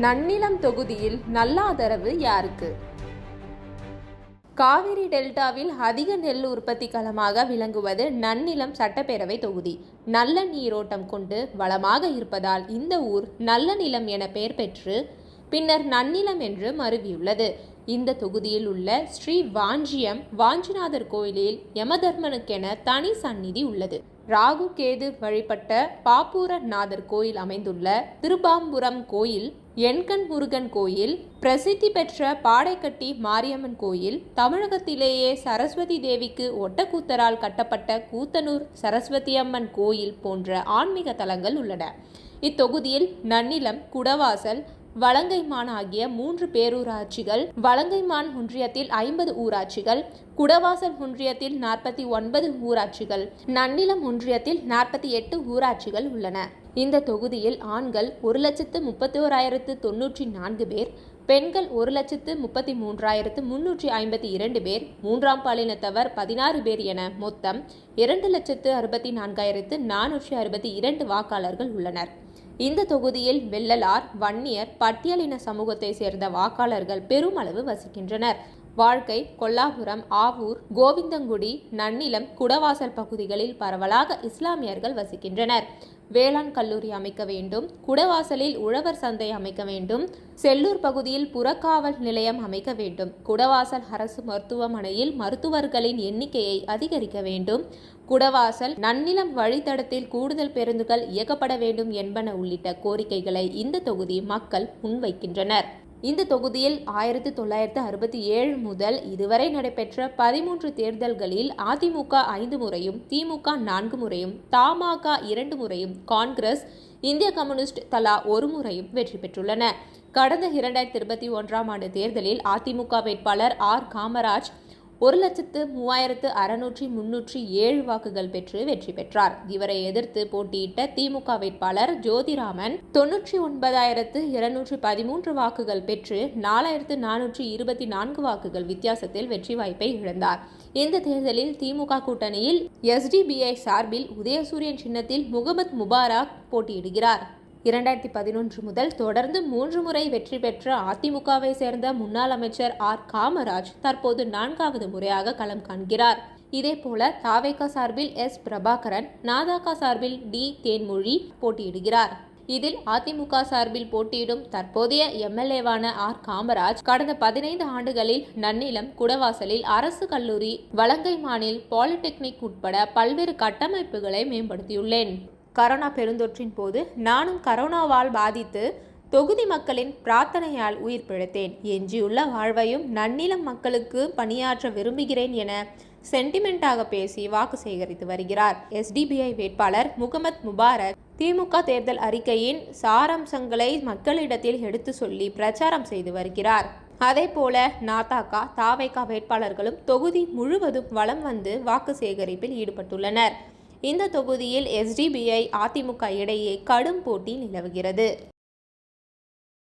நன்னிலம் தொகுதியில் நல்ல ஆதரவு யாருக்கு? காவிரி டெல்டாவில் அதிக நெல் உற்பத்தி களமாக விளங்குவது நன்னிலம் சட்டப்பேரவை தொகுதி. நல்ல நீரோட்டம் கொண்டு வளமாக இருப்பதால் இந்த ஊர் நல்ல நிலம் என பெயர் பெற்று பின்னர் நன்னிலம் என்று மருவியுள்ளது. இந்த தொகுதியில் உள்ள ஸ்ரீ வாஞ்சியம் வாஞ்சிநாதர் கோயிலில் யமதர்மனுக்கென தனி சந்நிதி உள்ளது. ராகு கேது வழிபட்ட பாப்பூரநாதர் கோயில் அமைந்துள்ள திருப்பாம்புரம் கோயில், எண்கண் முருகன் கோயில், பிரசித்தி பெற்ற பாடைக்கட்டி மாரியம்மன் கோயில், தமிழகத்திலேயே சரஸ்வதி தேவிக்கு ஒட்டக்கூத்தரால் கட்டப்பட்ட கூத்தனூர் சரஸ்வதி அம்மன் கோயில் போன்ற ஆன்மீக தலங்கள் உள்ளன. இத்தொகுதியில் நன்னிலம், குடவாசல், வலங்கைமான் ஆகிய 3 பேரூராட்சிகள், வலங்கைமான் ஒன்றியத்தில் 50 ஊராட்சிகள், குடவாசல் ஒன்றியத்தில் 49 ஊராட்சிகள், நன்னிலம் ஒன்றியத்தில் 48 ஊராட்சிகள் உள்ளன. இந்த தொகுதியில் ஆண்கள் 1,31,094 பேர், பெண்கள் 1,33,352 பேர், மூன்றாம் பாலினத்தவர் 16 பேர் என மொத்தம் 2,64,462 வாக்காளர்கள் உள்ளனர். இந்த தொகுதியில் வெள்ளலார், வன்னியர், பட்டியலின சமூகத்தை சேர்ந்த வாக்காளர்கள் பெருமளவு வசிக்கின்றனர். வாழ்க்கை கொல்லாபுரம், ஆவூர், கோவிந்தங்குடி, நன்னிலம், குடவாசல் பகுதிகளில் பரவலாக இஸ்லாமியர்கள் வசிக்கின்றனர். வேளாண் கல்லூரி அமைக்க வேண்டும், குடவாசலில் உழவர் சந்தை அமைக்க வேண்டும், செல்லூர் பகுதியில் புறக்காவல் நிலையம் அமைக்க வேண்டும், குடவாசல் அரசு மருத்துவமனையில் மருத்துவர்களின் எண்ணிக்கையை அதிகரிக்க வேண்டும், குடவாசல் நன்னிலம் வழித்தடத்தில் கூடுதல் பேருந்துகள் இயக்கப்பட வேண்டும் என்பன உள்ளிட்ட கோரிக்கைகளை இந்த தொகுதி மக்கள் முன்வைக்கின்றனர். இந்த தொகுதியில் 1967 முதல் இதுவரை நடைபெற்ற 13 தேர்தல்களில் அதிமுக 5 முறையும், திமுக 4 முறையும், தமாக 2 முறையும், காங்கிரஸ், இந்திய கம்யூனிஸ்ட் தலா 1 முறையும் வெற்றி பெற்றுள்ளன. கடந்த 2021ஆம் ஆண்டு தேர்தலில் அதிமுக வேட்பாளர் ஆர். காமராஜ் 1,03,607 வாக்குகள் பெற்று வெற்றி பெற்றார். இவரை எதிர்த்து போட்டியிட்ட திமுக வேட்பாளர் ஜோதிராமன் 99,213 வாக்குகள் பெற்று 4,424 வாக்குகள் வித்தியாசத்தில் வெற்றி வாய்ப்பை இழந்தார். இந்த தேர்தலில் திமுக கூட்டணியில் SDBI சார்பில் உதயசூரியன் சின்னத்தில் முகமது முபாரக் போட்டியிடுகிறார். 2011 முதல் தொடர்ந்து 3 முறை வெற்றி பெற்ற அதிமுகவை சேர்ந்த முன்னாள் அமைச்சர் ஆர். காமராஜ் தற்போது 4வது முறையாக களம் காண்கிறார். இதேபோல தாவேகா சார்பில் S. பிரபாகரன், நாதக சார்பில் D. தேன்மொழி போட்டியிடுகிறார். இதில் அதிமுக சார்பில் போட்டியிடும் தற்போதைய MLA-வான ஆர். காமராஜ் கடந்த 15 ஆண்டுகளில் நன்னிலம், குடவாசலில் அரசு கல்லூரி, வலங்கைமானில் பாலிடெக்னிக் உட்பட பல்வேறு கட்டமைப்புகளை மேம்படுத்தியுள்ளேன். கரோனா பெருந்தொற்றின் போது நானும் கரோனாவால் பாதித்து தொகுதி மக்களின் பிரார்த்தனையால் உயிர் பிழைத்தேன். எஞ்சியுள்ள வாழ்வையும் நன்னிலம் மக்களுக்கு பணியாற்ற விரும்புகிறேன் என சென்டிமெண்டாக பேசி வாக்கு சேகரித்து வருகிறார். SDBI வேட்பாளர் முகமது முபாரக் திமுக தேர்தல் அறிக்கையின் சாராம்சங்களை மக்களிடத்தில் எடுத்து சொல்லி பிரச்சாரம் செய்து வருகிறார். அதேபோல நாதக, தாவேகா வேட்பாளர்களும் தொகுதி முழுவதும் வலம் வந்து வாக்கு சேகரிப்பில் ஈடுபட்டுள்ளனர். இந்த தொகுதியில் SDBI, அதிமுக இடையே கடும் போட்டி நிலவுகிறது.